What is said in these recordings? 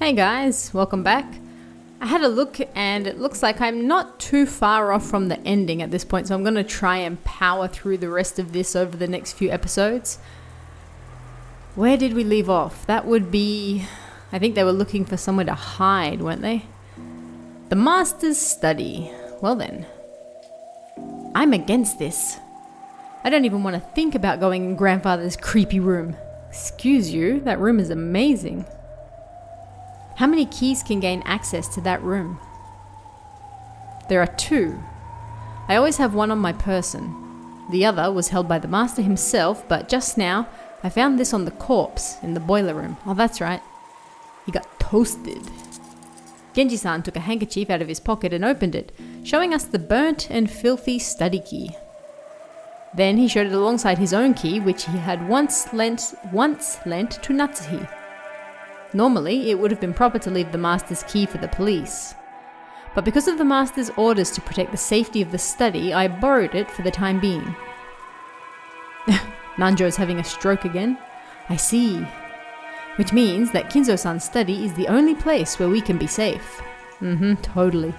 Hey guys, welcome back. I had a look and it looks like I'm not too far off from the ending at this point, so I'm going to try and power through the rest of this over the next few episodes. Where did we leave off? That would be... I think they were looking for somewhere to hide, weren't they? The Master's study. Well then. I'm against this. I don't even want to think about going in Grandfather's creepy room. Excuse you, that room is amazing. How many keys can gain access to that room? There are 2. I always have one on my person. The other was held by the Master himself, but just now I found this on the corpse in the boiler room. Oh, that's right. He got toasted. Genji-san took a handkerchief out of his pocket and opened it, showing us the burnt and filthy study key. Then he showed it alongside his own key, which he had once lent to Natsuhi. Normally, it would have been proper to leave the Master's key for the police. But because of the Master's orders to protect the safety of the study, I borrowed it for the time being. Nanjo's having a stroke again. I see. Which means that Kinzo-san's study is the only place where we can be safe. Totally.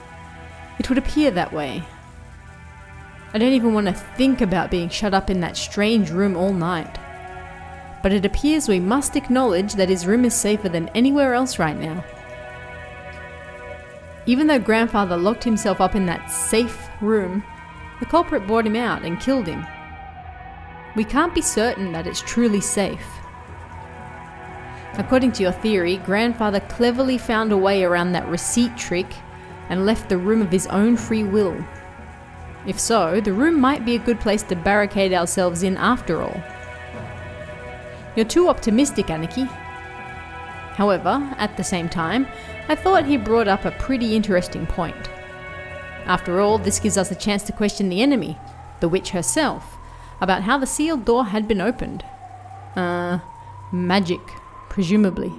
It would appear that way. I don't even want to think about being shut up in that strange room all night. But it appears we must acknowledge that his room is safer than anywhere else right now. Even though Grandfather locked himself up in that safe room, the culprit brought him out and killed him. We can't be certain that it's truly safe. According to your theory, Grandfather cleverly found a way around that receipt trick and left the room of his own free will. If so, the room might be a good place to barricade ourselves in after all. You're too optimistic, Aniki. However, at the same time, I thought he brought up a pretty interesting point. After all, this gives us a chance to question the enemy, the witch herself, about how the sealed door had been opened. Magic, presumably.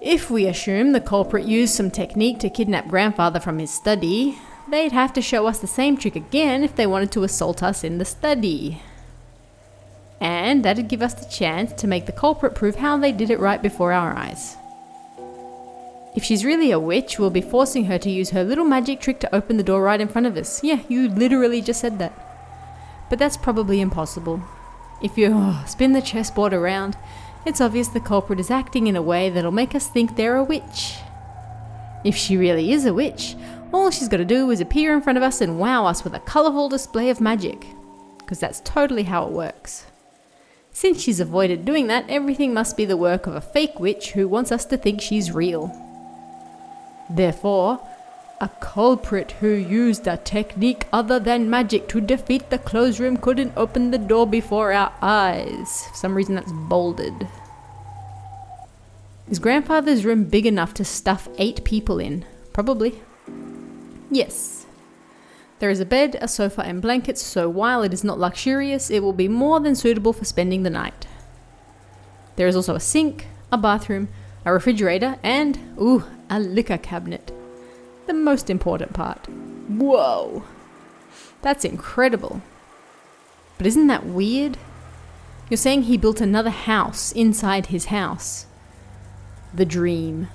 If we assume the culprit used some technique to kidnap Grandfather from his study, they'd have to show us the same trick again if they wanted to assault us in the study. And that'd give us the chance to make the culprit prove how they did it right before our eyes. If she's really a witch, we'll be forcing her to use her little magic trick to open the door right in front of us. Yeah, you literally just said that. But that's probably impossible. If you spin the chessboard around, it's obvious the culprit is acting in a way that'll make us think they're a witch. If she really is a witch, all she's got to do is appear in front of us and wow us with a colourful display of magic. Because that's totally how it works. Since she's avoided doing that, everything must be the work of a fake witch who wants us to think she's real. Therefore, a culprit who used a technique other than magic to defeat the closed room couldn't open the door before our eyes. For some reason that's bolded. Is Grandfather's room big enough to stuff 8 people in? Probably. Yes. There is a bed, a sofa and blankets, so while it is not luxurious, it will be more than suitable for spending the night. There is also a sink, a bathroom, a refrigerator, and, a liquor cabinet. The most important part. Whoa! That's incredible. But isn't that weird? You're saying he built another house inside his house. The dream.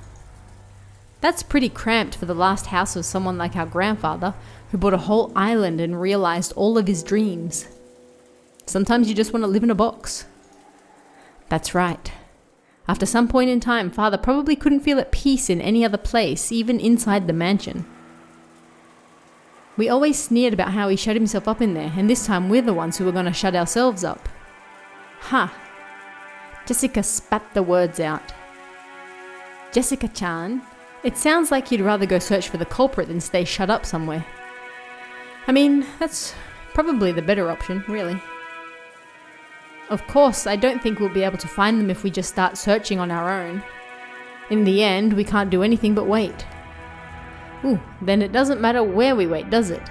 That's pretty cramped for the last house of someone like our grandfather, who bought a whole island and realized all of his dreams. Sometimes you just want to live in a box. That's right. After some point in time, Father probably couldn't feel at peace in any other place, even inside the mansion. We always sneered about how he shut himself up in there, and this time we're the ones who were going to shut ourselves up. Jessica spat the words out. Jessica-chan, it sounds like you'd rather go search for the culprit than stay shut up somewhere. I mean, that's probably the better option, really. Of course, I don't think we'll be able to find them if we just start searching on our own. In the end, we can't do anything but wait. Then it doesn't matter where we wait, does it?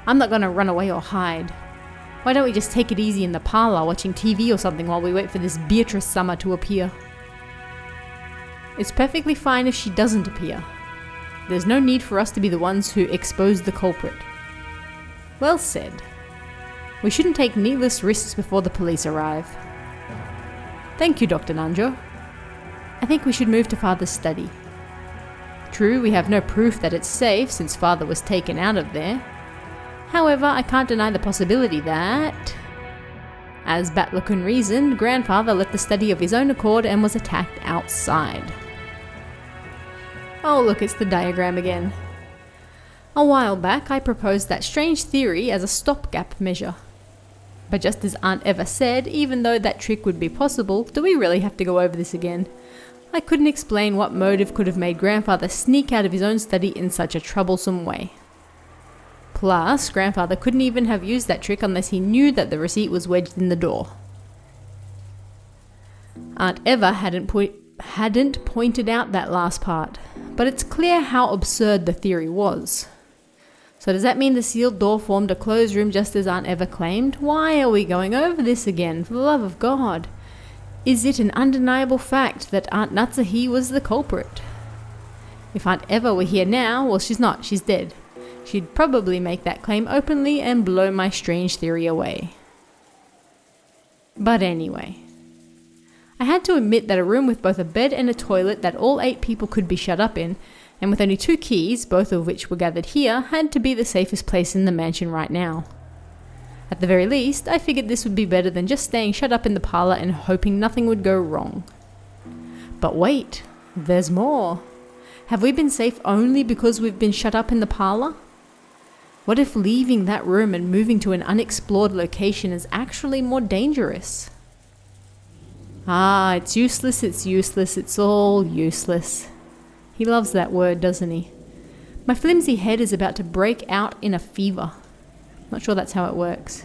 I'm not gonna run away or hide. Why don't we just take it easy in the parlour watching TV or something while we wait for this Beatrice-sama to appear? It's perfectly fine if she doesn't appear. There's no need for us to be the ones who expose the culprit. Well said. We shouldn't take needless risks before the police arrive. Thank you, Dr. Nanjo. I think we should move to Father's study. True, we have no proof that it's safe since Father was taken out of there. However, I can't deny the possibility that, as Batlakun reasoned, Grandfather left the study of his own accord and was attacked outside. Oh look, it's the diagram again. A while back, I proposed that strange theory as a stopgap measure. But just as Aunt Eva said, even though that trick would be possible, do we really have to go over this again? I couldn't explain what motive could have made Grandfather sneak out of his own study in such a troublesome way. Plus, Grandfather couldn't even have used that trick unless he knew that the receipt was wedged in the door. Aunt Eva hadn't pointed out that last part, but it's clear how absurd the theory was. So does that mean the sealed door formed a closed room just as Aunt Eva claimed? Why are we going over this again, for the love of God? Is it an undeniable fact that Aunt Natsuhi was the culprit? If Aunt Eva were here now, well, she's not, she's dead. She'd probably make that claim openly and blow my strange theory away. But anyway, I had to admit that a room with both a bed and a toilet that all 8 people could be shut up in, and with only 2 keys, both of which were gathered here, had to be the safest place in the mansion right now. At the very least, I figured this would be better than just staying shut up in the parlour and hoping nothing would go wrong. But wait, there's more. Have we been safe only because we've been shut up in the parlour? What if leaving that room and moving to an unexplored location is actually more dangerous? Ah, it's useless, it's all useless. He loves that word, doesn't he? My flimsy head is about to break out in a fever. Not sure that's how it works.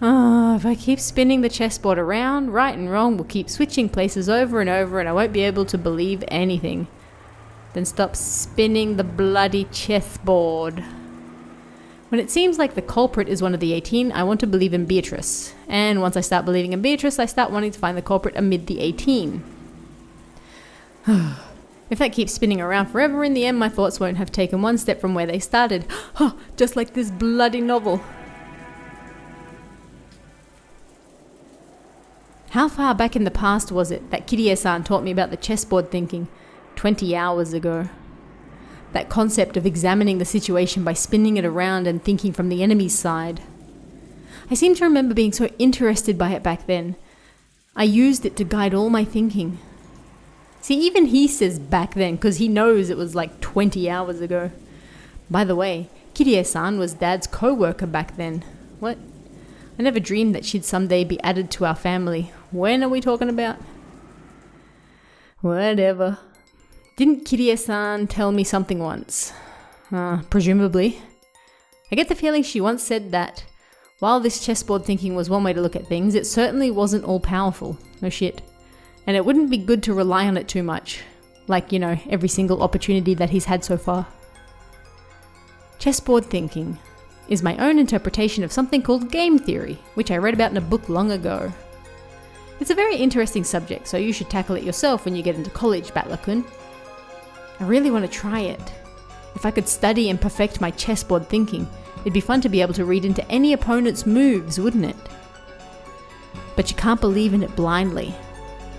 If I keep spinning the chessboard around, right and wrong will keep switching places over and over and I won't be able to believe anything. Then stop spinning the bloody chessboard. When it seems like the culprit is one of the 18, I want to believe in Beatrice. And once I start believing in Beatrice, I start wanting to find the culprit amid the 18. If that keeps spinning around forever, in the end my thoughts won't have taken one step from where they started. Just like this bloody novel. How far back in the past was it that Kirie-san taught me about the chessboard thinking? 20 hours ago. That concept of examining the situation by spinning it around and thinking from the enemy's side. I seem to remember being so interested by it back then. I used it to guide all my thinking. See, even he says back then, because he knows it was like 20 hours ago. By the way, Kirie-san was Dad's co-worker back then. What? I never dreamed that she'd someday be added to our family. When are we talking about? Whatever. Didn't Kirie-san tell me something once? Presumably. I get the feeling she once said that while this chessboard thinking was one way to look at things, it certainly wasn't all-powerful. No shit. And it wouldn't be good to rely on it too much. Like, every single opportunity that he's had so far. Chessboard thinking is my own interpretation of something called game theory, which I read about in a book long ago. It's a very interesting subject, so you should tackle it yourself when you get into college, Batlakun. I really want to try it. If I could study and perfect my chessboard thinking, it'd be fun to be able to read into any opponent's moves, wouldn't it? But you can't believe in it blindly.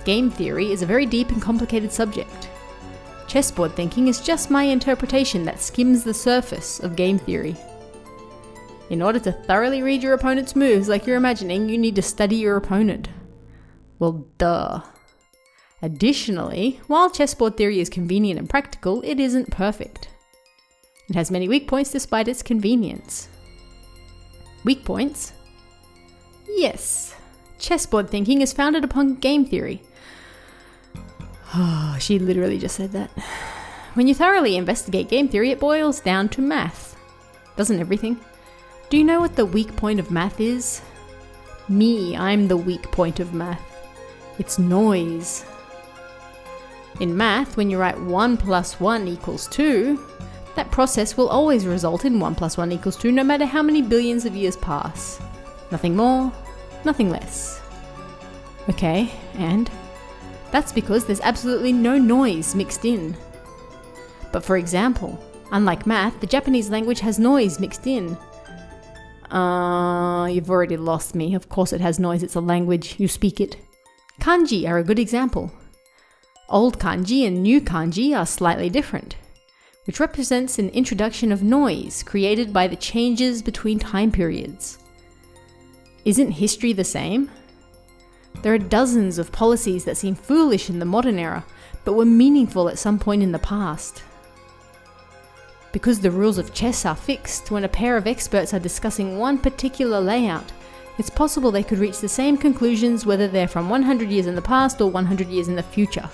Game theory is a very deep and complicated subject. Chessboard thinking is just my interpretation that skims the surface of game theory. In order to thoroughly read your opponent's moves like you're imagining, you need to study your opponent. Well, duh. Additionally, while chessboard theory is convenient and practical, it isn't perfect. It has many weak points despite its convenience. Weak points? Yes. Chessboard thinking is founded upon game theory. Oh, she literally just said that. When you thoroughly investigate game theory, it boils down to math. Doesn't everything? Do you know what the weak point of math is? Me, I'm the weak point of math. It's noise. In math, when you write 1 + 1 = 2, that process will always result in 1 + 1 = 2 no matter how many billions of years pass. Nothing more, nothing less. Okay, and? That's because there's absolutely no noise mixed in. But for example, unlike math, the Japanese language has noise mixed in. You've already lost me. Of course it has noise, it's a language, you speak it. Kanji are a good example. Old kanji and new kanji are slightly different, which represents an introduction of noise created by the changes between time periods. Isn't history the same? There are dozens of policies that seem foolish in the modern era, but were meaningful at some point in the past. Because the rules of chess are fixed, when a pair of experts are discussing one particular layout, it's possible they could reach the same conclusions whether they're from 100 years in the past or 100 years in the future.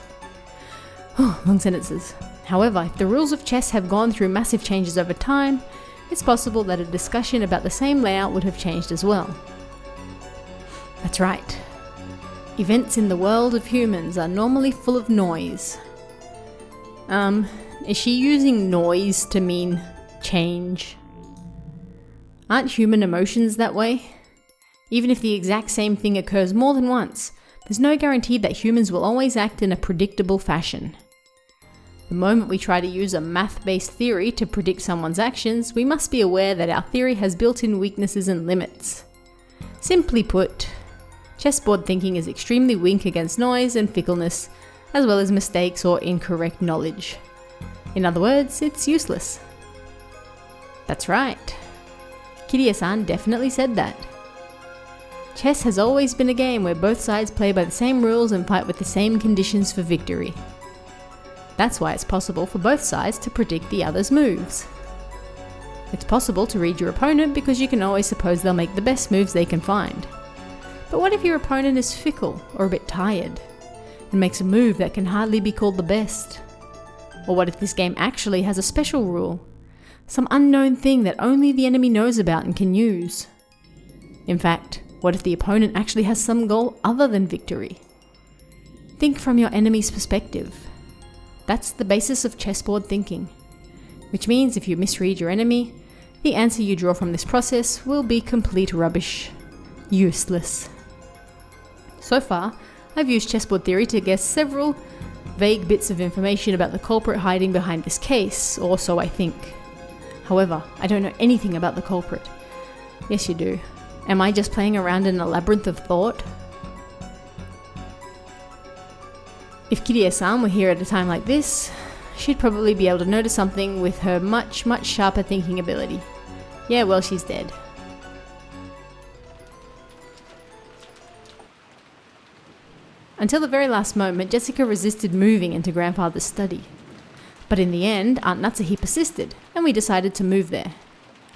Long sentences. However, if the rules of chess have gone through massive changes over time, it's possible that a discussion about the same layout would have changed as well. That's right. Events in the world of humans are normally full of noise. Is she using noise to mean change? Aren't human emotions that way? Even if the exact same thing occurs more than once, there's no guarantee that humans will always act in a predictable fashion. The moment we try to use a math-based theory to predict someone's actions, we must be aware that our theory has built-in weaknesses and limits. Simply put, chessboard thinking is extremely weak against noise and fickleness, as well as mistakes or incorrect knowledge. In other words, it's useless. That's right. Kirie-san definitely said that. Chess has always been a game where both sides play by the same rules and fight with the same conditions for victory. That's why it's possible for both sides to predict the other's moves. It's possible to read your opponent because you can always suppose they'll make the best moves they can find. But what if your opponent is fickle or a bit tired and makes a move that can hardly be called the best? Or what if this game actually has a special rule? Some unknown thing that only the enemy knows about and can use? In fact, what if the opponent actually has some goal other than victory? Think from your enemy's perspective. That's the basis of chessboard thinking. Which means if you misread your enemy, the answer you draw from this process will be complete rubbish. Useless. So far, I've used chessboard theory to guess several vague bits of information about the culprit hiding behind this case, or so I think. However, I don't know anything about the culprit. Yes, you do. Am I just playing around in a labyrinth of thought? If Kirie-san were here at a time like this, she'd probably be able to notice something with her much, much sharper thinking ability. Yeah, well, she's dead. Until the very last moment, Jessica resisted moving into Grandfather's study. But in the end, Aunt Natsuhi persisted, and we decided to move there.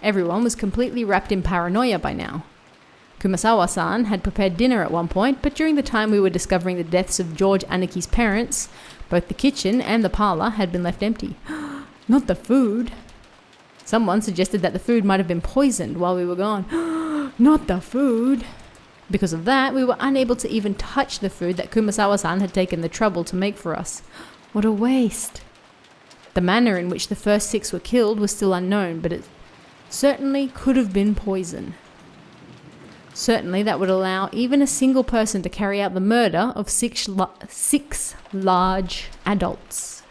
Everyone was completely wrapped in paranoia by now. Kumasawa-san had prepared dinner at one point, but during the time we were discovering the deaths of George Aniki's parents, both the kitchen and the parlour had been left empty. Not the food. Someone suggested that the food might have been poisoned while we were gone. Not the food. Because of that, we were unable to even touch the food that Kumasawa-san had taken the trouble to make for us. What a waste. The manner in which the first 6 were killed was still unknown, but it certainly could have been poison. Certainly that would allow even a single person to carry out the murder of 6 large adults.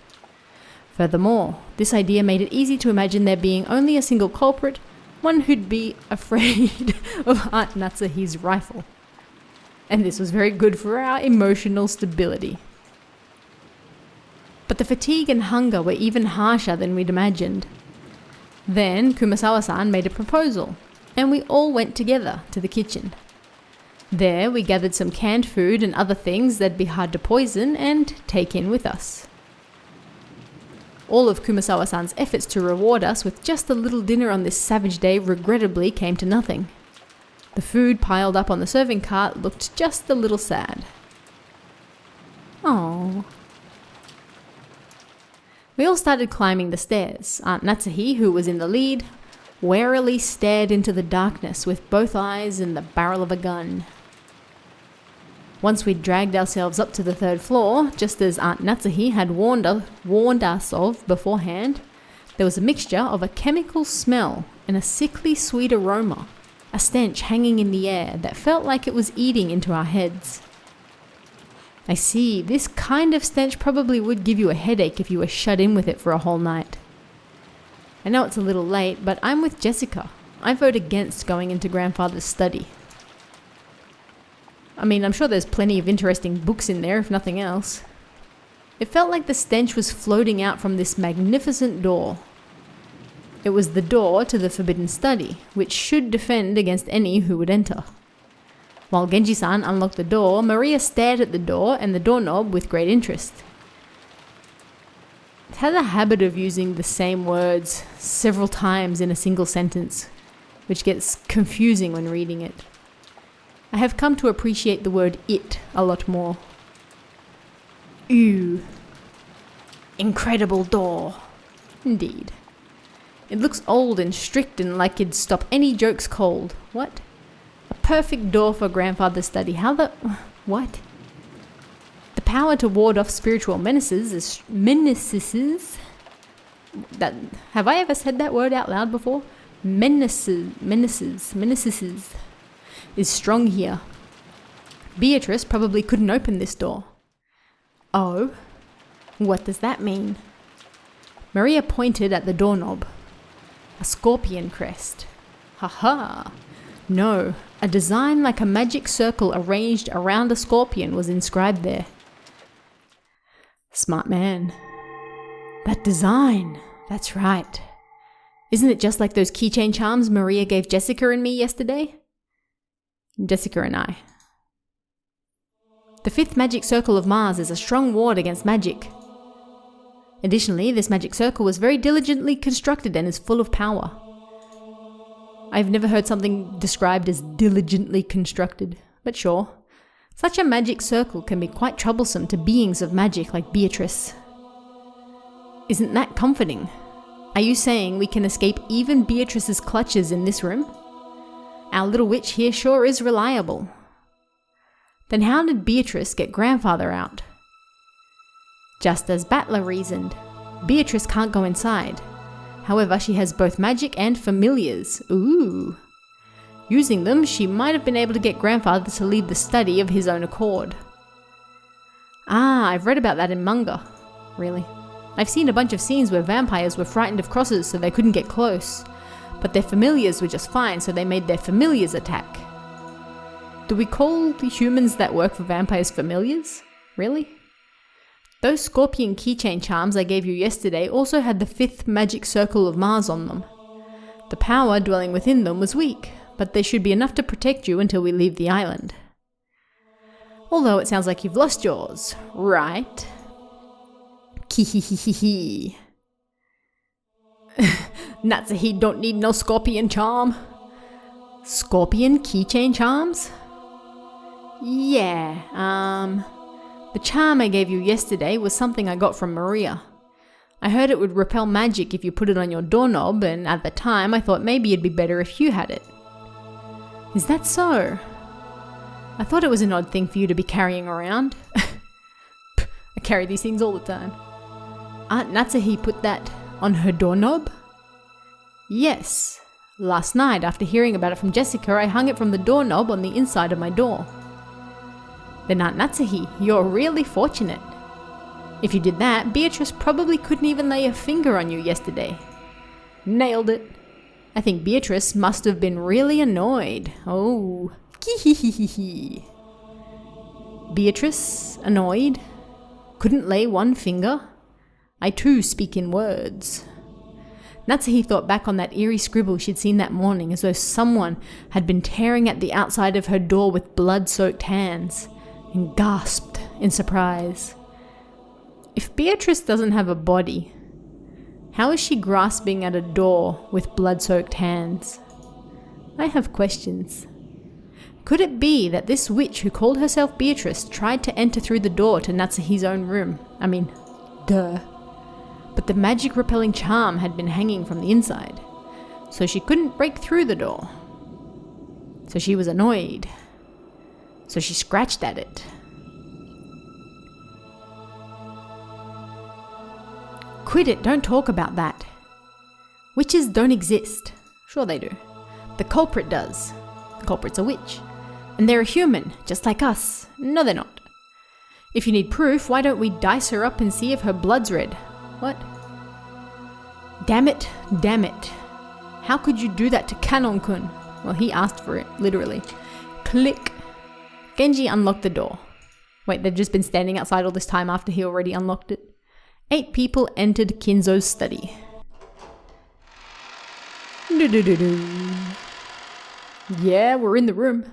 Furthermore, this idea made it easy to imagine there being only a single culprit, one who'd be afraid of Aunt Natsuhi's rifle. And this was very good for our emotional stability. But the fatigue and hunger were even harsher than we'd imagined. Then Kumasawa-san made a proposal, and we all went together to the kitchen. There we gathered some canned food and other things that'd be hard to poison and take in with us. All of Kumasawa-san's efforts to reward us with just a little dinner on this savage day regrettably came to nothing. The food piled up on the serving cart looked just a little sad. Aww. We all started climbing the stairs. Aunt Natsuhi, who was in the lead, warily stared into the darkness with both eyes and the barrel of a gun. Once we'd dragged ourselves up to the 3rd floor, just as Aunt Natsuhi had warned us of beforehand, there was a mixture of a chemical smell and a sickly sweet aroma, a stench hanging in the air that felt like it was eating into our heads. I see, this kind of stench probably would give you a headache if you were shut in with it for a whole night. I know it's a little late, but I'm with Jessica. I vote against going into Grandfather's study. I mean, I'm sure there's plenty of interesting books in there, if nothing else. It felt like the stench was floating out from this magnificent door. It was the door to the forbidden study, which should defend against any who would enter. While Genji-san unlocked the door, Maria stared at the door and the doorknob with great interest. It had a habit of using the same words several times in a single sentence, which gets confusing when reading it. I have come to appreciate the word "it" a lot more. Ew. Incredible door. Indeed. It looks old and strict and like it'd stop any jokes cold. What? A perfect door for grandfather's study. How the... What? The power to ward off spiritual menaces that... Have I ever said that word out loud before? Menaces is strong here. Beatrice probably couldn't open this door. Oh? What does that mean? Maria pointed at the doorknob. A scorpion crest. Ha! No, a design like a magic circle arranged around a scorpion was inscribed there. Smart man. That design. That's right. Isn't it just like those keychain charms Maria gave Jessica and me yesterday? Jessica and I. The 5th magic circle of Mars is a strong ward against magic. Additionally, this magic circle was very diligently constructed and is full of power. I've never heard something described as diligently constructed, but sure. Such a magic circle can be quite troublesome to beings of magic like Beatrice. Isn't that comforting? Are you saying we can escape even Beatrice's clutches in this room? Our little witch here sure is reliable. Then how did Beatrice get grandfather out? Just as Battler reasoned, Beatrice can't go inside. However, she has both magic and familiars. Ooh. Using them, she might have been able to get grandfather to leave the study of his own accord. Ah, I've read about that in manga. Really? I've seen a bunch of scenes where vampires were frightened of crosses so they couldn't get close. But their familiars were just fine, so they made their familiars attack. Do we call the humans that work for vampires familiars? Really? Those scorpion keychain charms I gave you yesterday also had the 5th magic circle of Mars on them. The power dwelling within them was weak, but they should be enough to protect you until we leave the island. Although it sounds like you've lost yours, right? Kihihihihi. Natsuhi don't need no scorpion charm. Scorpion keychain charms? Yeah, the charm I gave you yesterday was something I got from Maria. I heard it would repel magic if you put it on your doorknob, and at the time I thought maybe it'd be better if you had it. Is that so? I thought it was an odd thing for you to be carrying around. I carry these things all the time. Aunt Natsuhi put that on her doorknob? Yes. Last night, after hearing about it from Jessica, I hung it from the doorknob on the inside of my door. Then Aunt Natsuhi, you're really fortunate. If you did that, Beatrice probably couldn't even lay a finger on you yesterday. Nailed it. I think Beatrice must have been really annoyed. Oh, kihihihihi. Beatrice, annoyed? Couldn't lay one finger? I too speak in words. Natsuhi thought back on that eerie scribble she'd seen that morning, as though someone had been tearing at the outside of her door with blood-soaked hands, and gasped in surprise. If Beatrice doesn't have a body, how is she grasping at a door with blood-soaked hands? I have questions. Could it be that this witch who called herself Beatrice tried to enter through the door to Natsuhi's own room? I mean, duh. But the magic-repelling charm had been hanging from the inside, so she couldn't break through the door. So she was annoyed. So she scratched at it. Quit it, don't talk about that. Witches don't exist. Sure they do. The culprit does. The culprit's a witch. And they're a human, just like us. No, they're not. If you need proof, why don't we dice her up and see if her blood's red? What? Damn it, damn it. How could you do that to Kanon-kun? Well, he asked for it, literally. Click. Genji unlocked the door. Wait, they've just been standing outside all this time after he already unlocked it. 8 people entered Kinzo's study. Yeah, we're in the room.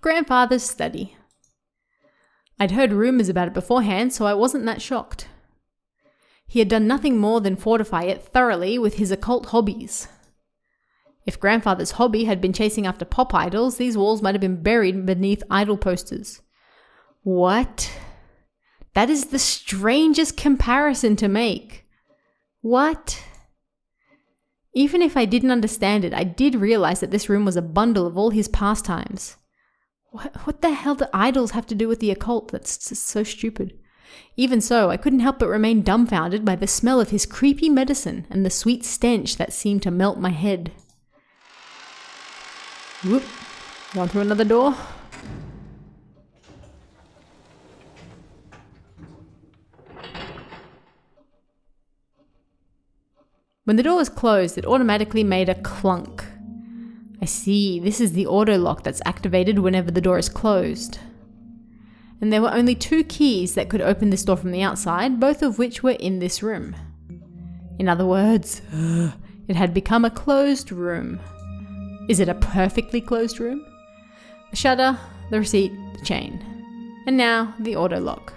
Grandfather's study. I'd heard rumours about it beforehand, so I wasn't that shocked. He had done nothing more than fortify it thoroughly with his occult hobbies. If Grandfather's hobby had been chasing after pop idols, these walls might have been buried beneath idol posters. What? That is the strangest comparison to make. What? Even if I didn't understand it, I did realize that this room was a bundle of all his pastimes. What the hell do idols have to do with the occult? That's just so stupid. Even so, I couldn't help but remain dumbfounded by the smell of his creepy medicine and the sweet stench that seemed to melt my head. Whoop. Gone through another door. When the door was closed, it automatically made a clunk. I see, this is the auto lock that's activated whenever the door is closed. And there were only 2 keys that could open this door from the outside, both of which were in this room. In other words, it had become a closed room. Is it a perfectly closed room? The shutter, the receipt, the chain. And now, the auto lock.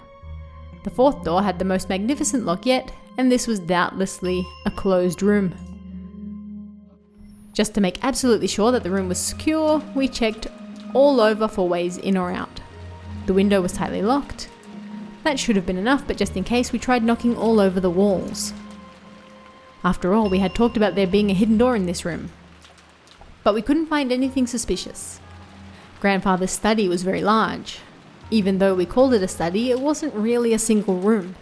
The 4th door had the most magnificent lock yet, and this was doubtlessly a closed room. Just to make absolutely sure that the room was secure, we checked all over for ways in or out. The window was tightly locked. That should have been enough, but just in case, we tried knocking all over the walls. After all, we had talked about there being a hidden door in this room. But we couldn't find anything suspicious. Grandfather's study was very large. Even though we called it a study, it wasn't really a single room.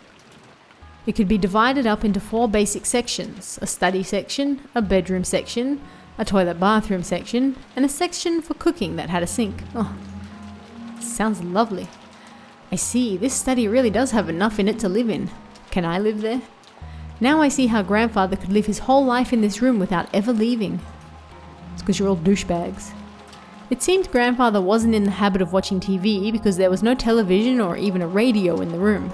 It could be divided up into 4 basic sections: a study section, a bedroom section, a toilet bathroom section, and a section for cooking that had a sink. Oh, sounds lovely. I see, this study really does have enough in it to live in. Can I live there? Now I see how Grandfather could live his whole life in this room without ever leaving. It's because you're all douchebags. It seemed Grandfather wasn't in the habit of watching TV because there was no television or even a radio in the room.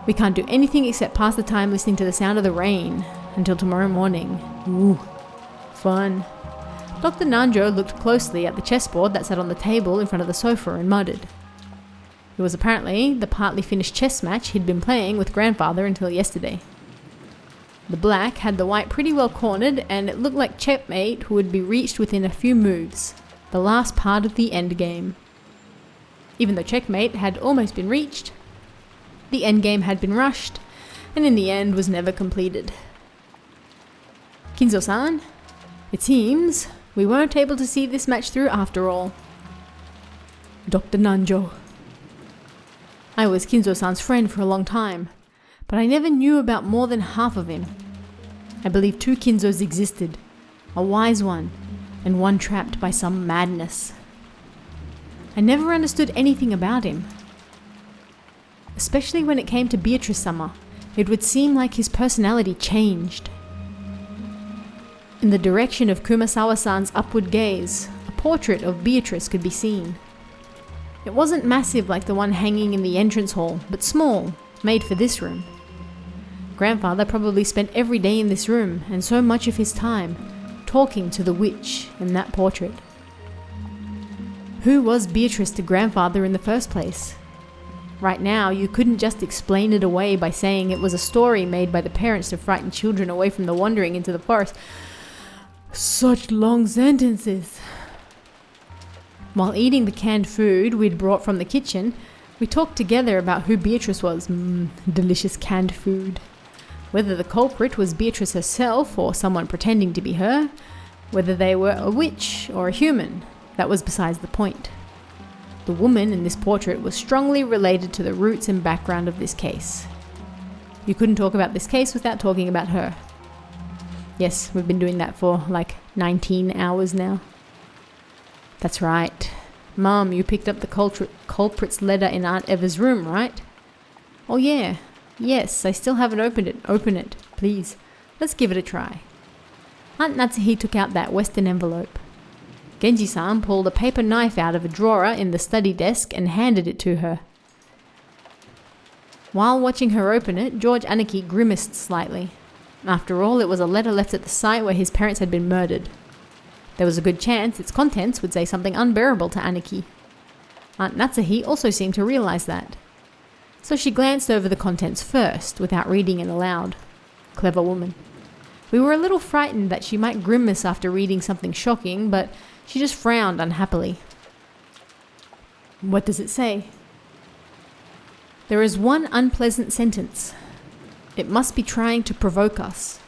We can't do anything except pass the time listening to the sound of the rain until tomorrow morning. Ooh, fun. Dr. Nanjo looked closely at the chessboard that sat on the table in front of the sofa and muttered. It was apparently the partly finished chess match he'd been playing with Grandfather until yesterday. The black had the white pretty well cornered, and it looked like checkmate would be reached within a few moves, the last part of the endgame. Even though checkmate had almost been reached, the endgame had been rushed, and in the end was never completed. Kinzo-san, it seems we weren't able to see this match through after all. Dr. Nanjo. I was Kinzo-san's friend for a long time, but I never knew about more than half of him. I believe 2 Kinzos existed, a wise one, and one trapped by some madness. I never understood anything about him. Especially when it came to Beatrice-sama, it would seem like his personality changed. In the direction of Kumasawa-san's upward gaze, a portrait of Beatrice could be seen. It wasn't massive like the one hanging in the entrance hall, but small, made for this room. Grandfather probably spent every day in this room, and so much of his time, talking to the witch in that portrait. Who was Beatrice to Grandfather in the first place? Right now, you couldn't just explain it away by saying it was a story made by the parents to frighten children away from the wandering into the forest. Such long sentences. While eating the canned food we'd brought from the kitchen, we talked together about who Beatrice was. Delicious canned food. Whether the culprit was Beatrice herself or someone pretending to be her, whether they were a witch or a human, that was besides the point. The woman in this portrait was strongly related to the roots and background of this case. You couldn't talk about this case without talking about her. Yes, we've been doing that for like 19 hours now. That's right. Mom, you picked up the culprit's letter in Aunt Eva's room, right? Oh yeah. Yes, I still haven't opened it. Open it, please. Let's give it a try. Aunt Natsuhi took out that Western envelope. Genji-san pulled a paper knife out of a drawer in the study desk and handed it to her. While watching her open it, George Aniki grimaced slightly. After all, it was a letter left at the site where his parents had been murdered. There was a good chance its contents would say something unbearable to Aniki. Aunt Natsuhi also seemed to realize that. So she glanced over the contents first, without reading it aloud. Clever woman. We were a little frightened that she might grimace after reading something shocking, but she just frowned unhappily. What does it say? There is one unpleasant sentence. It must be trying to provoke us.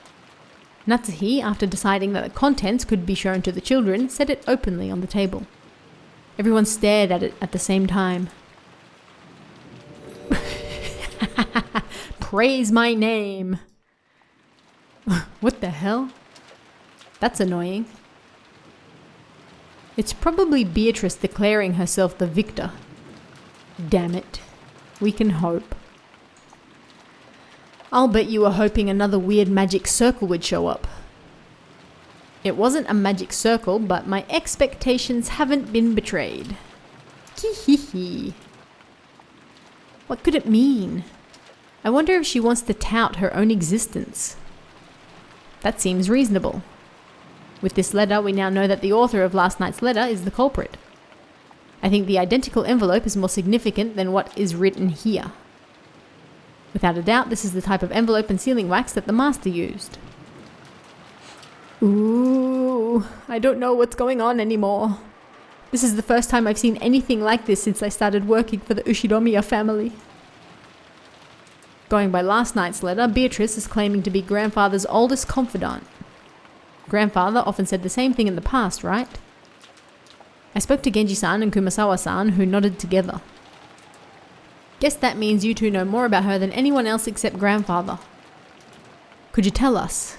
Natsuhi, after deciding that the contents could be shown to the children, set it openly on the table. Everyone stared at it at the same time. Praise my name! What the hell? That's annoying. It's probably Beatrice declaring herself the victor. Damn it. We can hope. I'll bet you were hoping another weird magic circle would show up. It wasn't a magic circle, but my expectations haven't been betrayed. Hee. What could it mean? I wonder if she wants to tout her own existence. That seems reasonable. With this letter, we now know that the author of last night's letter is the culprit. I think the identical envelope is more significant than what is written here. Without a doubt, this is the type of envelope and sealing wax that the master used. Ooh, I don't know what's going on anymore. This is the first time I've seen anything like this since I started working for the Ushinomiya family. Going by last night's letter, Beatrice is claiming to be grandfather's oldest confidant. Grandfather often said the same thing in the past, right? I spoke to Genji-san and Kumasawa-san, who nodded together. Guess that means you two know more about her than anyone else except grandfather. Could you tell us?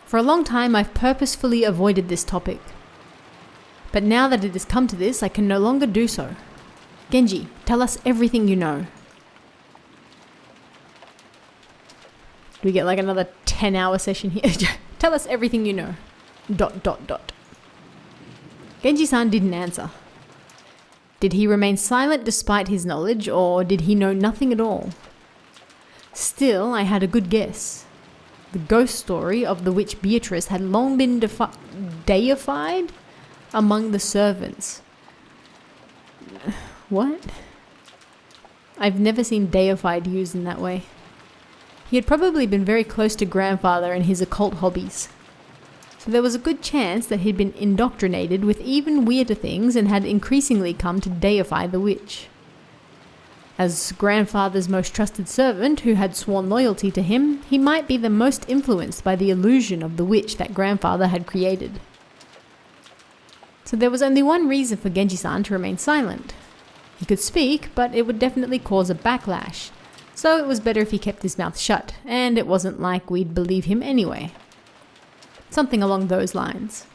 For a long time, I've purposefully avoided this topic. But now that it has come to this, I can no longer do so. Genji, tell us everything you know. Do we get like another 10-hour session here? Tell us everything you know. ... Genji-san didn't answer. Did he remain silent despite his knowledge, or did he know nothing at all? Still, I had a good guess. The ghost story of the witch Beatrice had long been deified among the servants. What? I've never seen deified used in that way. He had probably been very close to grandfather and his occult hobbies. So there was a good chance that he'd been indoctrinated with even weirder things and had increasingly come to deify the witch. As grandfather's most trusted servant who had sworn loyalty to him, he might be the most influenced by the illusion of the witch that grandfather had created. So there was only one reason for Genji-san to remain silent. He could speak, but it would definitely cause a backlash. So it was better if he kept his mouth shut, and it wasn't like we'd believe him anyway. Something along those lines.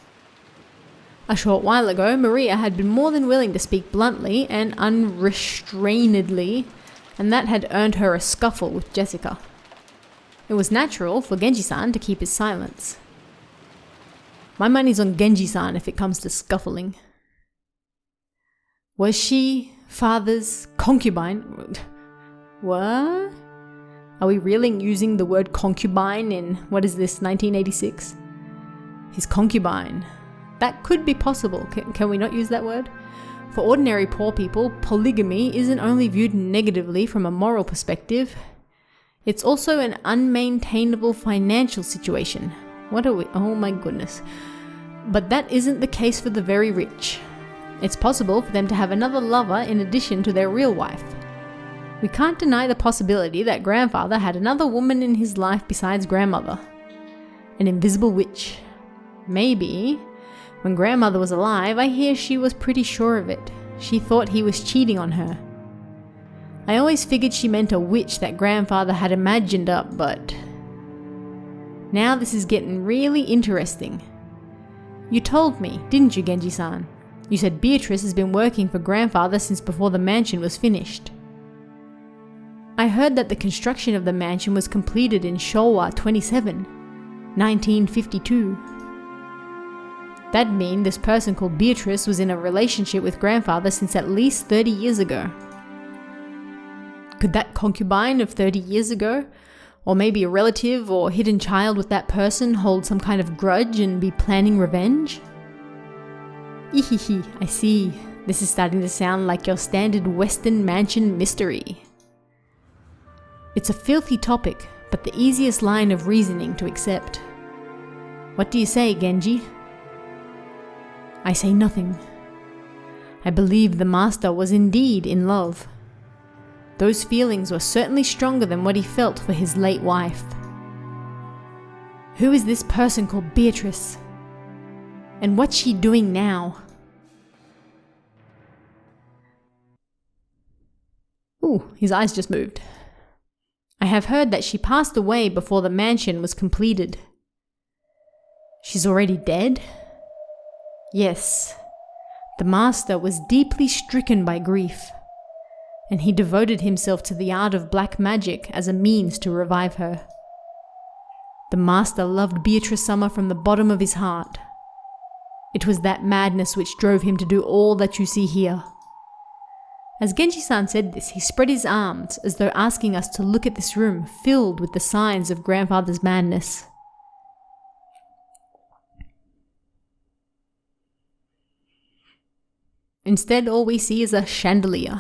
A short while ago, Maria had been more than willing to speak bluntly and unrestrainedly, and that had earned her a scuffle with Jessica. It was natural for Genji-san to keep his silence. My money's on Genji-san if it comes to scuffling. Was she father's concubine? What? Are we really using the word concubine in, what is this, 1986? His concubine. That could be possible. Can we not use that word? For ordinary poor people, polygamy isn't only viewed negatively from a moral perspective, it's also an unmaintainable financial situation. What are we? Oh my goodness. But that isn't the case for the very rich. It's possible for them to have another lover in addition to their real wife. We can't deny the possibility that grandfather had another woman in his life besides grandmother. An invisible witch. Maybe, when grandmother was alive, I hear she was pretty sure of it. She thought he was cheating on her. I always figured she meant a witch that grandfather had imagined up, but... Now this is getting really interesting. You told me, didn't you, Genji-san? You said Beatrice has been working for grandfather since before the mansion was finished. I heard that the construction of the mansion was completed in Showa 27, 1952. That'd mean this person called Beatrice was in a relationship with grandfather since at least 30 years ago. Could that concubine of 30 years ago, or maybe a relative or hidden child with that person, hold some kind of grudge and be planning revenge? Ehehe, I see. This is starting to sound like your standard Western mansion mystery. It's a filthy topic, but the easiest line of reasoning to accept. What do you say, Genji? I say nothing. I believe the master was indeed in love. Those feelings were certainly stronger than what he felt for his late wife. Who is this person called Beatrice? And what's she doing now? Ooh, his eyes just moved. I have heard that she passed away before the mansion was completed. She's already dead? Yes. The master was deeply stricken by grief, and he devoted himself to the art of black magic as a means to revive her. The master loved Beatrice Summer from the bottom of his heart. It was that madness which drove him to do all that you see here. As Genji-san said this, he spread his arms as though asking us to look at this room filled with the signs of grandfather's madness. Instead, all we see is a chandelier.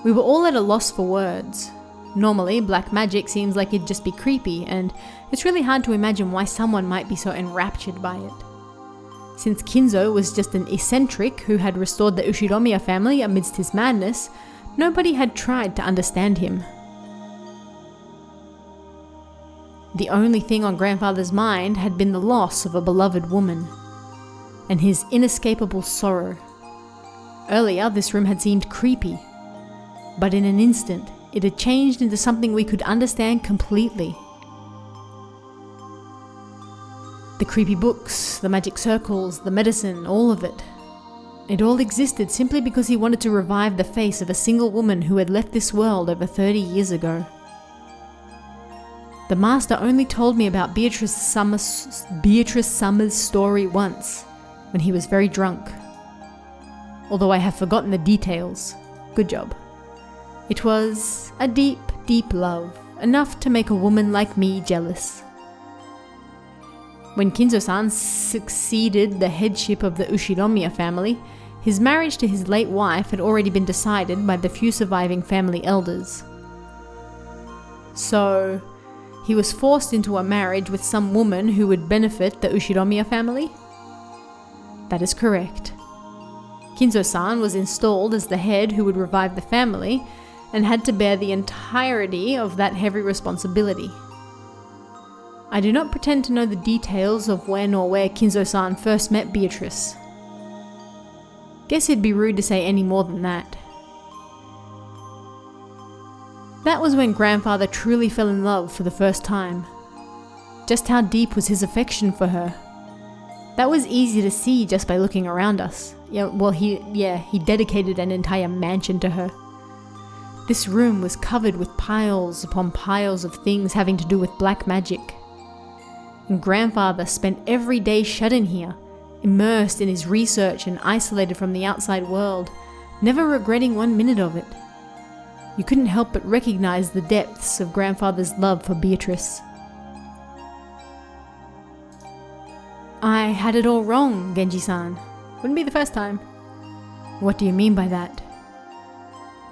We were all at a loss for words. Normally, black magic seems like it'd just be creepy, and it's really hard to imagine why someone might be so enraptured by it. Since Kinzo was just an eccentric who had restored the Ushiromiya family amidst his madness, nobody had tried to understand him. The only thing on grandfather's mind had been the loss of a beloved woman, and his inescapable sorrow. Earlier, this room had seemed creepy, but in an instant, it had changed into something we could understand completely. The creepy books, the magic circles, the medicine, all of it. It all existed simply because he wanted to revive the face of a single woman who had left this world over 30 years ago. The master only told me about Beatrice Summer's story once, when he was very drunk. Although I have forgotten the details. Good job. It was a deep, deep love, enough to make a woman like me jealous. When Kinzo-san succeeded the headship of the Ushiromiya family, his marriage to his late wife had already been decided by the few surviving family elders. So, he was forced into a marriage with some woman who would benefit the Ushiromiya family? That is correct. Kinzo-san was installed as the head who would revive the family, and had to bear the entirety of that heavy responsibility. I do not pretend to know the details of when or where Kinzo-san first met Beatrice. Guess it'd be rude to say any more than that. That was when grandfather truly fell in love for the first time. Just how deep was his affection for her? That was easy to see just by looking around us. He dedicated an entire mansion to her. This room was covered with piles upon piles of things having to do with black magic. And grandfather spent every day shut in here, immersed in his research and isolated from the outside world, never regretting 1 minute of it. You couldn't help but recognize the depths of grandfather's love for Beatrice. I had it all wrong, Genji-san. Wouldn't be the first time. What do you mean by that?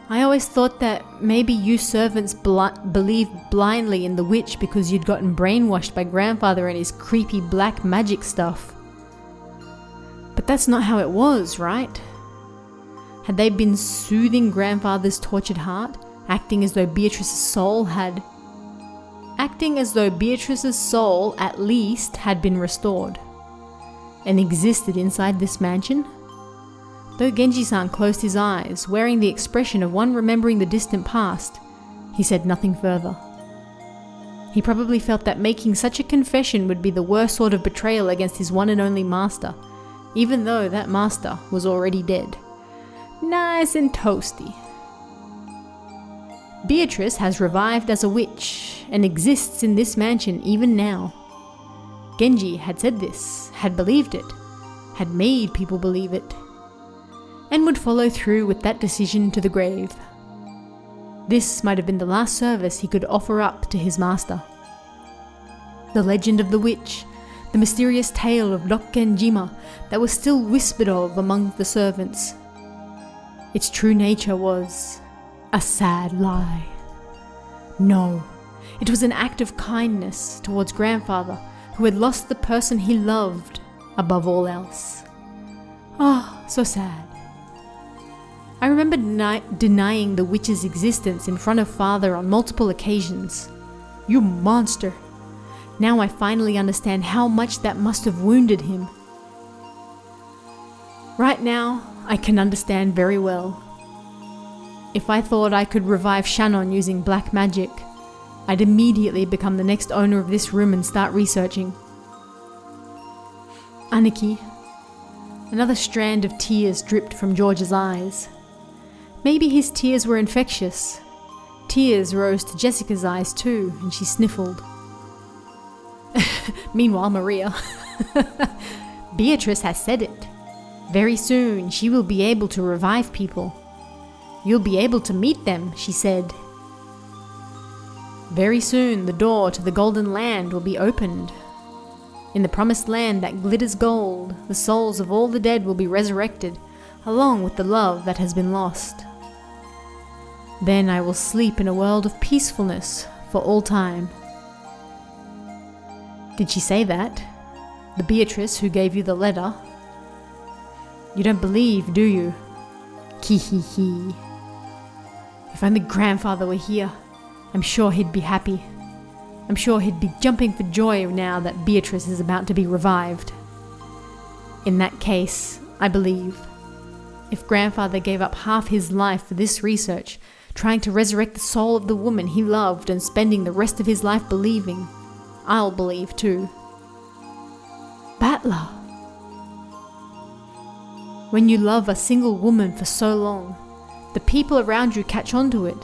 I always thought that maybe you servants believed blindly in the witch because you'd gotten brainwashed by grandfather and his creepy black magic stuff. But that's not how it was, right? Had they been soothing grandfather's tortured heart, acting as though Beatrice's soul at least had been restored, and existed inside this mansion? Though Genji-san closed his eyes, wearing the expression of one remembering the distant past, he said nothing further. He probably felt that making such a confession would be the worst sort of betrayal against his one and only master, even though that master was already dead. Nice and toasty. Beatrice has revived as a witch, and exists in this mansion even now. Genji had said this, had believed it, had made people believe it, and would follow through with that decision to the grave. This might have been the last service he could offer up to his master. The legend of the witch, the mysterious tale of Rokkenjima that was still whispered of among the servants. Its true nature was a sad lie. No, it was an act of kindness towards grandfather who had lost the person he loved above all else. Ah, so sad. I remember denying the witch's existence in front of father on multiple occasions. You monster! Now I finally understand how much that must have wounded him. Right now, I can understand very well. If I thought I could revive Shannon using black magic, I'd immediately become the next owner of this room and start researching. Aniki. Another strand of tears dripped from George's eyes. Maybe his tears were infectious. Tears rose to Jessica's eyes too, and she sniffled. Meanwhile, Maria. Beatrice has said it. Very soon she will be able to revive people. You'll be able to meet them, she said. Very soon the door to the Golden Land will be opened. In the promised land that glitters gold, the souls of all the dead will be resurrected, along with the love that has been lost. Then I will sleep in a world of peacefulness for all time. Did she say that? The Beatrice who gave you the letter? You don't believe, do you? Ki. If only grandfather were here, I'm sure he'd be happy. I'm sure he'd be jumping for joy now that Beatrice is about to be revived. In that case, I believe. If grandfather gave up half his life for this research, trying to resurrect the soul of the woman he loved and spending the rest of his life believing, I'll believe too. Battler. When you love a single woman for so long, the people around you catch on to it,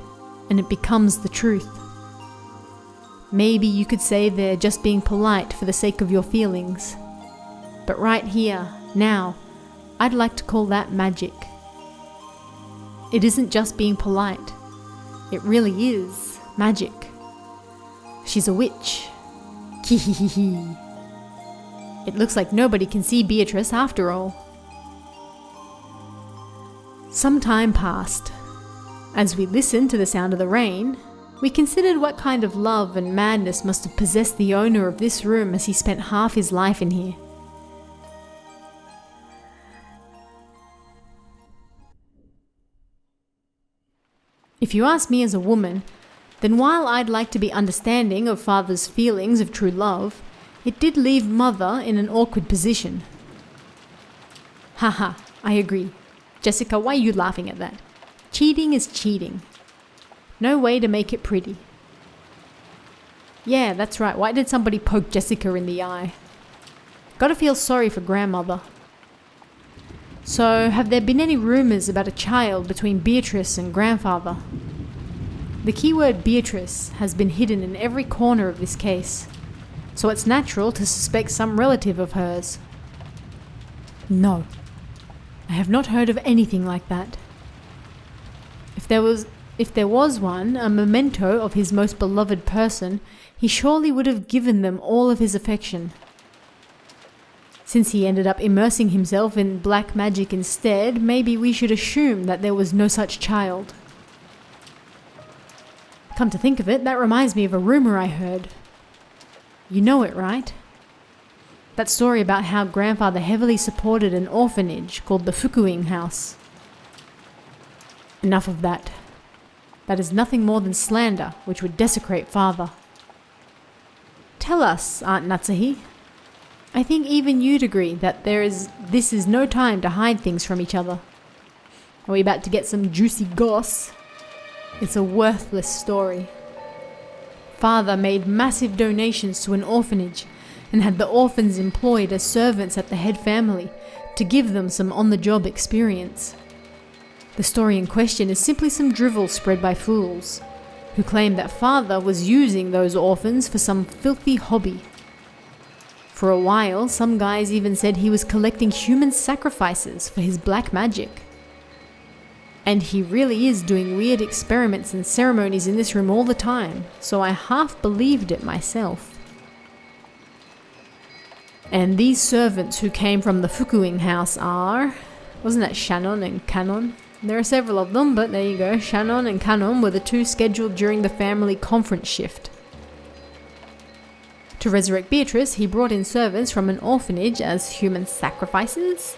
and it becomes the truth. Maybe you could say they're just being polite for the sake of your feelings. But right here, now, I'd like to call that magic. It isn't just being polite. It really is magic. She's a witch. Kihihihi. It looks like nobody can see Beatrice after all. Some time passed. As we listened to the sound of the rain, we considered what kind of love and madness must have possessed the owner of this room as he spent half his life in here. If you ask me as a woman, then while I'd like to be understanding of father's feelings of true love, it did leave mother in an awkward position. Haha, I agree. Jessica, why are you laughing at that? Cheating is cheating. No way to make it pretty. Yeah, that's right. Why did somebody poke Jessica in the eye? Gotta feel sorry for grandmother. So, have there been any rumours about a child between Beatrice and grandfather? The keyword Beatrice has been hidden in every corner of this case, so it's natural to suspect some relative of hers. No, I have not heard of anything like that. If there was one, a memento of his most beloved person, he surely would have given them all of his affection. Since he ended up immersing himself in black magic instead, maybe we should assume that there was no such child. Come to think of it, that reminds me of a rumor I heard. You know it, right? That story about how grandfather heavily supported an orphanage called the Fukuing House. Enough of that. That is nothing more than slander, which would desecrate father. Tell us, Aunt Natsuhi. I think even you'd agree that this is no time to hide things from each other. Are we about to get some juicy goss? It's a worthless story. Father made massive donations to an orphanage and had the orphans employed as servants at the head family to give them some on-the-job experience. The story in question is simply some drivel spread by fools, who claim that father was using those orphans for some filthy hobby. For a while, some guys even said he was collecting human sacrifices for his black magic. And he really is doing weird experiments and ceremonies in this room all the time, so I half believed it myself. And these servants who came from the Fukuing house are... wasn't that Shannon and Canon? There are several of them, but there you go. Shannon and Canon were the two scheduled during the family conference shift. To resurrect Beatrice, he brought in servants from an orphanage as human sacrifices.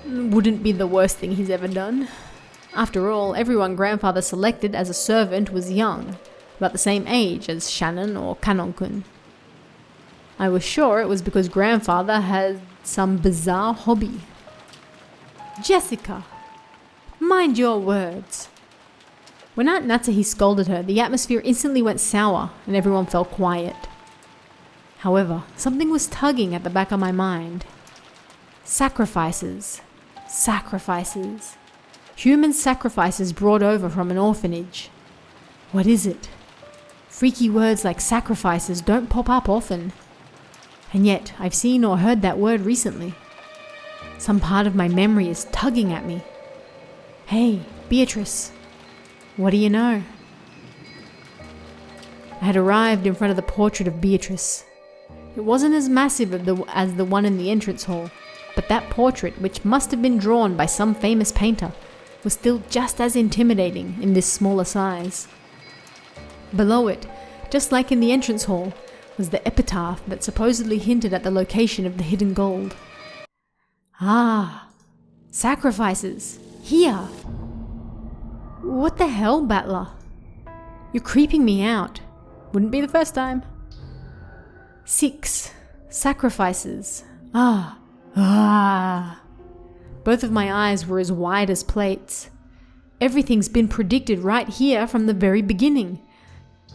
Wouldn't be the worst thing he's ever done. After all, everyone grandfather selected as a servant was young, about the same age as Shannon or Canon-kun. I was sure it was because grandfather had some bizarre hobby. Jessica, mind your words. When Aunt Natsuhi scolded her, the atmosphere instantly went sour and everyone fell quiet. However, something was tugging at the back of my mind. Sacrifices. Sacrifices. Human sacrifices brought over from an orphanage. What is it? Freaky words like sacrifices don't pop up often. And yet, I've seen or heard that word recently. Some part of my memory is tugging at me. Hey, Beatrice. What do you know? I had arrived in front of the portrait of Beatrice. It wasn't as massive as the one in the entrance hall, but that portrait, which must have been drawn by some famous painter, was still just as intimidating in this smaller size. Below it, just like in the entrance hall, was the epitaph that supposedly hinted at the location of the hidden gold. Ah, sacrifices, here! What the hell, Battler? You're creeping me out. Wouldn't be the first time. 6 sacrifices. Ah. Both of my eyes were as wide as plates. Everything's been predicted right here from the very beginning.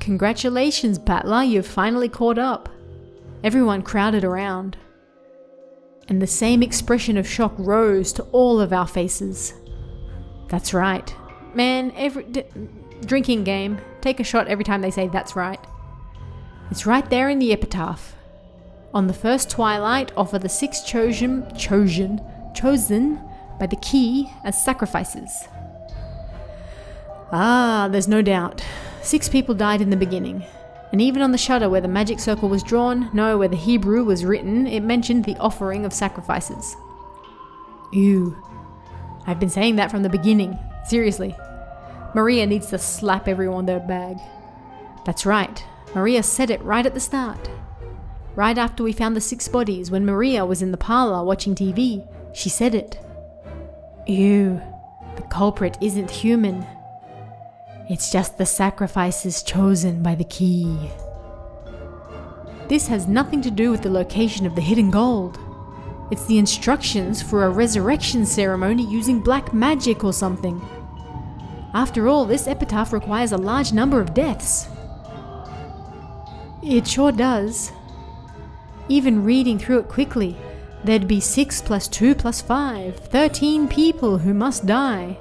Congratulations, Battler, you've finally caught up. Everyone crowded around. And the same expression of shock rose to all of our faces. That's right. Man, drinking game. Take a shot every time they say that's right. It's right there in the epitaph. On the first twilight, offer the 6 chosen by the key as sacrifices. Ah, there's no doubt. 6 people died in the beginning. And even on the shutter where the magic circle was drawn, where the Hebrew was written, it mentioned the offering of sacrifices. Ew. I've been saying that from the beginning. Seriously. Maria needs to slap everyone their bag. That's right. Maria said it right at the start. Right after we found the 6 bodies, when Maria was in the parlor watching TV, she said it. Ew. The culprit isn't human. It's just the sacrifices chosen by the key. This has nothing to do with the location of the hidden gold. It's the instructions for a resurrection ceremony using black magic or something. After all, this epitaph requires a large number of deaths. It sure does. Even reading through it quickly, there'd be 6 + 2 + 5, 13 people who must die.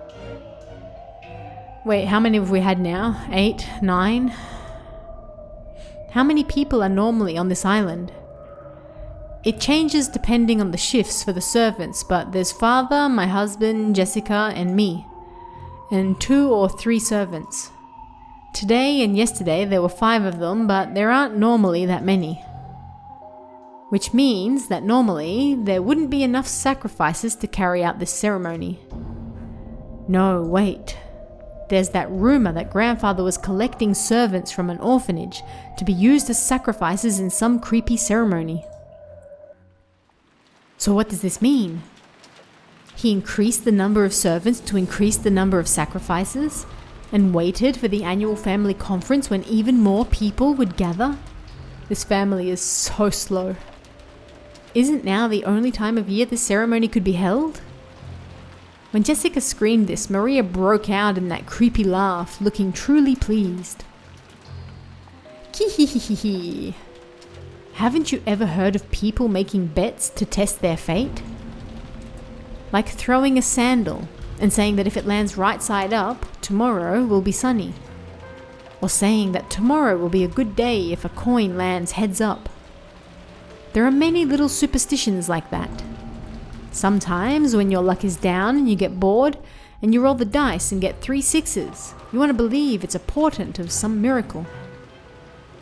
Wait, how many have we had now? 8, 9? How many people are normally on this island? It changes depending on the shifts for the servants, but there's father, my husband, Jessica, and me. And 2 or 3 servants. Today and yesterday there were 5 of them, but there aren't normally that many. Which means that normally there wouldn't be enough sacrifices to carry out this ceremony. No, wait. There's that rumor that grandfather was collecting servants from an orphanage to be used as sacrifices in some creepy ceremony. So what does this mean? He increased the number of servants to increase the number of sacrifices and waited for the annual family conference when even more people would gather? This family is so slow. Isn't now the only time of year this ceremony could be held? When Jessica screamed this, Maria broke out in that creepy laugh, looking truly pleased. Kihihihihi. Haven't you ever heard of people making bets to test their fate? Like throwing a sandal and saying that if it lands right side up, tomorrow will be sunny. Or saying that tomorrow will be a good day if a coin lands heads up. There are many little superstitions like that. Sometimes when your luck is down and you get bored and you roll the dice and get 3 sixes, you want to believe it's a portent of some miracle.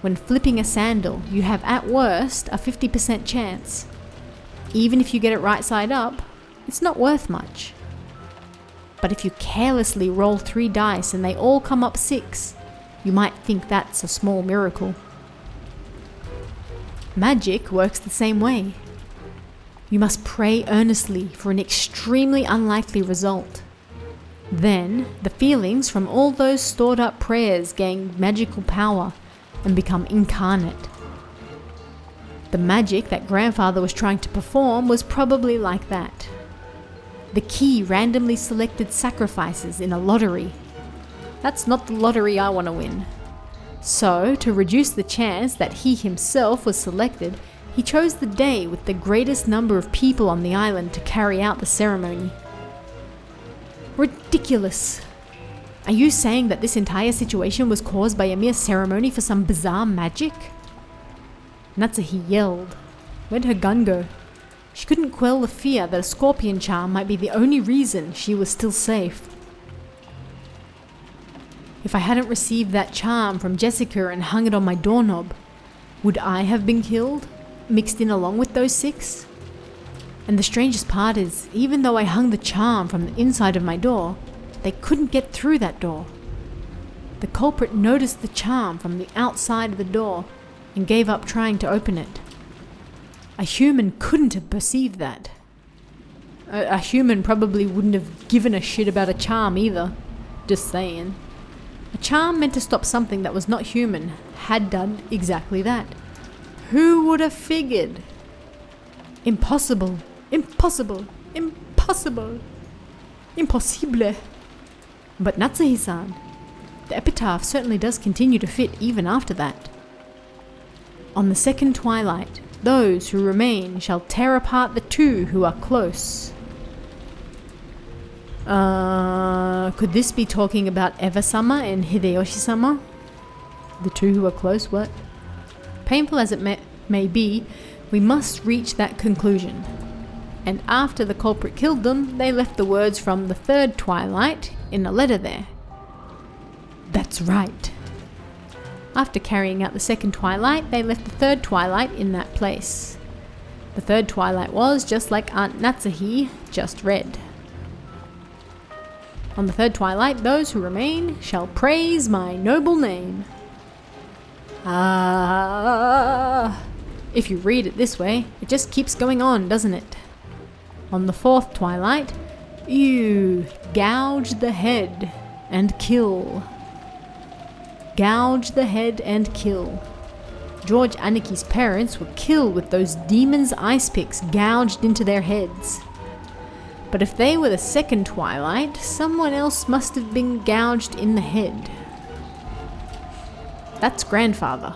When flipping a sandal, you have at worst a 50% chance. Even if you get it right side up, it's not worth much. But if you carelessly roll 3 dice and they all come up 6, you might think that's a small miracle. Magic works the same way. You must pray earnestly for an extremely unlikely result. Then, the feelings from all those stored up prayers gain magical power and become incarnate. The magic that Grandfather was trying to perform was probably like that. The key randomly selected sacrifices in a lottery. That's not the lottery I want to win. So, to reduce the chance that he himself was selected, he chose the day with the greatest number of people on the island to carry out the ceremony. Ridiculous! Are you saying that this entire situation was caused by a mere ceremony for some bizarre magic? Natsuhi yelled. Where'd her gun go? She couldn't quell the fear that a scorpion charm might be the only reason she was still safe. If I hadn't received that charm from Jessica and hung it on my doorknob, would I have been killed, mixed in along with those 6? And the strangest part is, even though I hung the charm from the inside of my door, they couldn't get through that door. The culprit noticed the charm from the outside of the door and gave up trying to open it. A human couldn't have perceived that. A human probably wouldn't have given a shit about a charm either. Just saying. A charm meant to stop something that was not human had done exactly that. Who would have figured? Impossible. Impossible. Impossible. Impossible. But Natsuhi-san, the epitaph certainly does continue to fit even after that. On the second twilight, those who remain shall tear apart the 2 who are close. Could this be talking about Eva-sama and Hideyoshi-sama? The 2 who are close, what? Painful as it may be, we must reach that conclusion. And after the culprit killed them, they left the words from the 3rd twilight in a letter there. That's right. After carrying out the 2nd twilight, they left the 3rd twilight in that place. The 3rd twilight was just like Aunt Natsuhi just read. On the 3rd twilight, those who remain shall praise my noble name. If you read it this way, it just keeps going on, doesn't it? On the 4th twilight, you gouge the head and kill. Gouge the head and kill. George Aniki's parents were killed with those demons' ice picks gouged into their heads. But if they were the 2nd twilight, someone else must have been gouged in the head. That's Grandfather.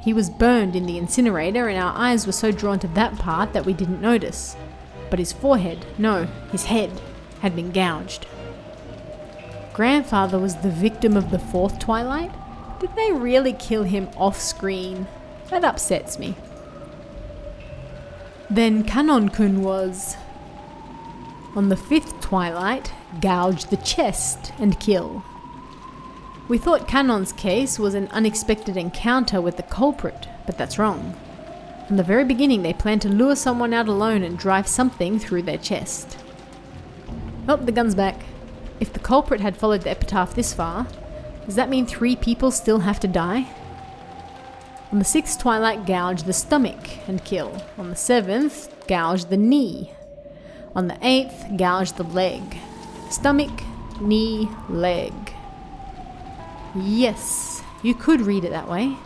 He was burned in the incinerator and our eyes were so drawn to that part that we didn't notice. But his forehead, no, his head, had been gouged. Grandfather was the victim of the 4th twilight? Did they really kill him off screen? That upsets me. Then Kanon-kun was... On the 5th twilight, gouge the chest and kill. We thought Kanon's case was an unexpected encounter with the culprit, but that's wrong. From the very beginning they planned to lure someone out alone and drive something through their chest. Oh, the gun's back. If the culprit had followed the epitaph this far, does that mean 3 people still have to die? On the 6th twilight, gouge the stomach and kill. On the 7th, gouge the knee. On the 8th, gouge the leg. Stomach, knee, leg. Yes, you could read it that way.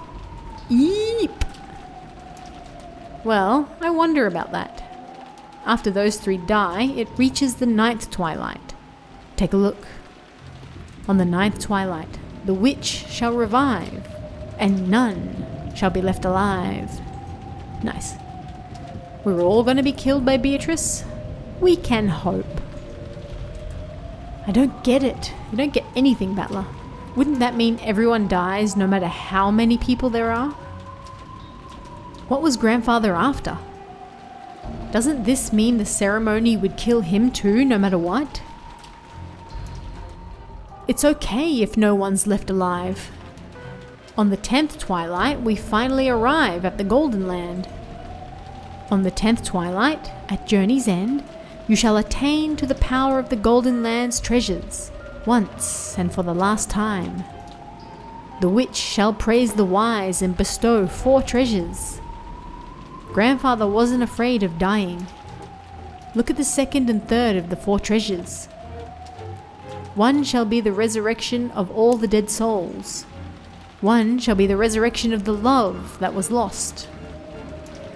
Yeep! Well, I wonder about that. After those 3 die, it reaches the 9th twilight. Take a look. On the 9th twilight, the witch shall revive, and none shall be left alive. Nice. We're all going to be killed by Beatrice? We can hope. I don't get it. You don't get anything, Battler. Wouldn't that mean everyone dies no matter how many people there are? What was grandfather after? Doesn't this mean the ceremony would kill him too, no matter what? It's okay if no one's left alive. On the 10th twilight, we finally arrive at the Golden Land. On the 10th twilight, at journey's end, you shall attain to the power of the Golden Land's treasures, once and for the last time. The witch shall praise the wise and bestow 4 treasures. Grandfather wasn't afraid of dying. Look at the second and third of the 4 treasures. One shall be the resurrection of all the dead souls. One shall be the resurrection of the love that was lost.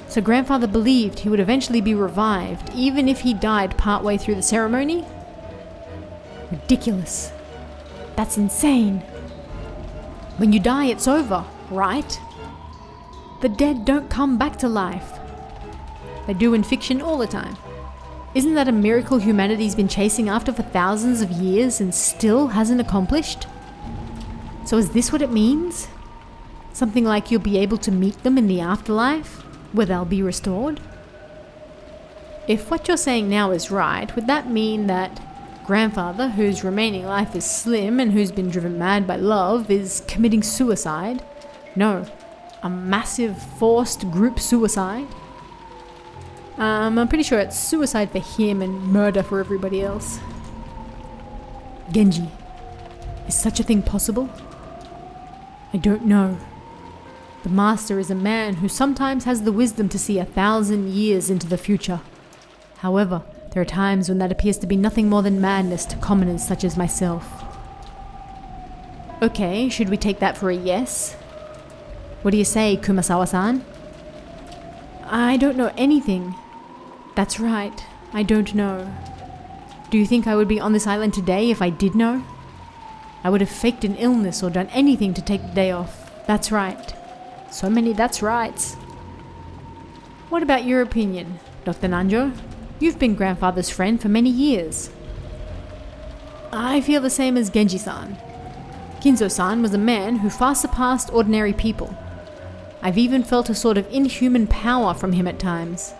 So grandfather believed he would eventually be revived, even if he died partway through the ceremony? Ridiculous. That's insane. When you die, it's over, right? The dead don't come back to life. They do in fiction all the time. Isn't that a miracle humanity's been chasing after for thousands of years and still hasn't accomplished? So is this what it means? Something like you'll be able to meet them in the afterlife, where they'll be restored? If what you're saying now is right, would that mean that grandfather, whose remaining life is slim and who's been driven mad by love, is committing suicide? No, a massive forced group suicide? I'm pretty sure it's suicide for him and murder for everybody else. Genji, is such a thing possible? I don't know. The master is a man who sometimes has the wisdom to see 1,000 years into the future. However, there are times when that appears to be nothing more than madness to commoners such as myself. Okay, should we take that for a yes? What do you say, Kumasawa-san? I don't know anything. That's right, I don't know. Do you think I would be on this island today if I did know? I would have faked an illness or done anything to take the day off. That's right. So many that's rights. What about your opinion, Dr. Nanjo? You've been grandfather's friend for many years. I feel the same as Genji-san. Kinzo-san was a man who far surpassed ordinary people. I've even felt a sort of inhuman power from him at times.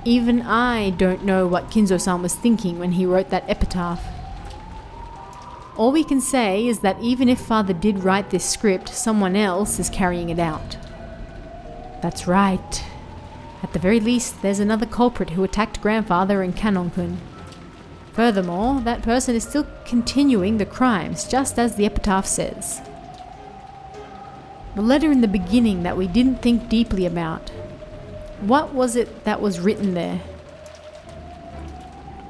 Even I don't know what Kinzo-san was thinking when he wrote that epitaph. All we can say is that even if father did write this script, someone else is carrying it out. That's right. At the very least, there's another culprit who attacked grandfather in Kanon-kun. Furthermore, that person is still continuing the crimes, just as the epitaph says. The letter in the beginning that we didn't think deeply about. What was it that was written there?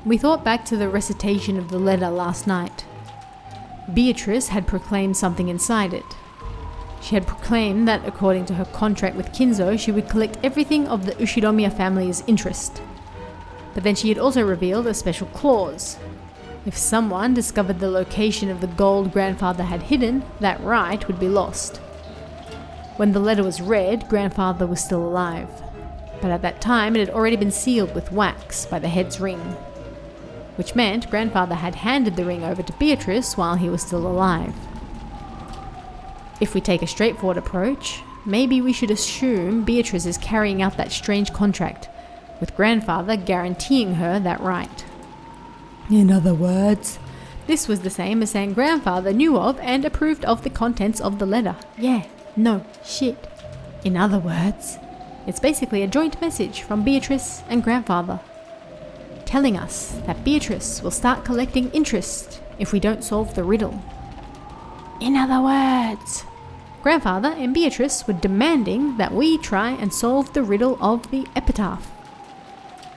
We thought back to the recitation of the letter last night. Beatrice had proclaimed something inside it. She had proclaimed that according to her contract with Kinzo, she would collect everything of the Ushiromiya family's interest. But then she had also revealed a special clause. If someone discovered the location of the gold grandfather had hidden, that right would be lost. When the letter was read, grandfather was still alive. But at that time it had already been sealed with wax by the head's ring. Which meant grandfather had handed the ring over to Beatrice while he was still alive. If we take a straightforward approach, maybe we should assume Beatrice is carrying out that strange contract, with grandfather guaranteeing her that right. In other words, this was the same as saying grandfather knew of and approved of the contents of the letter. Yeah, no, shit. In other words, it's basically a joint message from Beatrice and grandfather, telling us that Beatrice will start collecting interest if we don't solve the riddle. In other words, grandfather and Beatrice were demanding that we try and solve the riddle of the epitaph.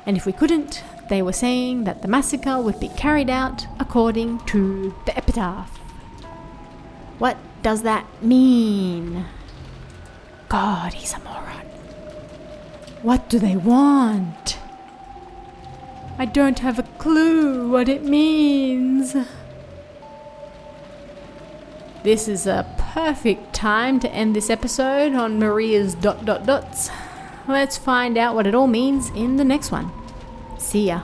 And if we couldn't, they were saying that the massacre would be carried out according to the epitaph. What does that mean? God, he's a moron. What do they want? I don't have a clue what it means. This is a perfect time to end this episode on Maria's ... Let's find out what it all means in the next one. See ya.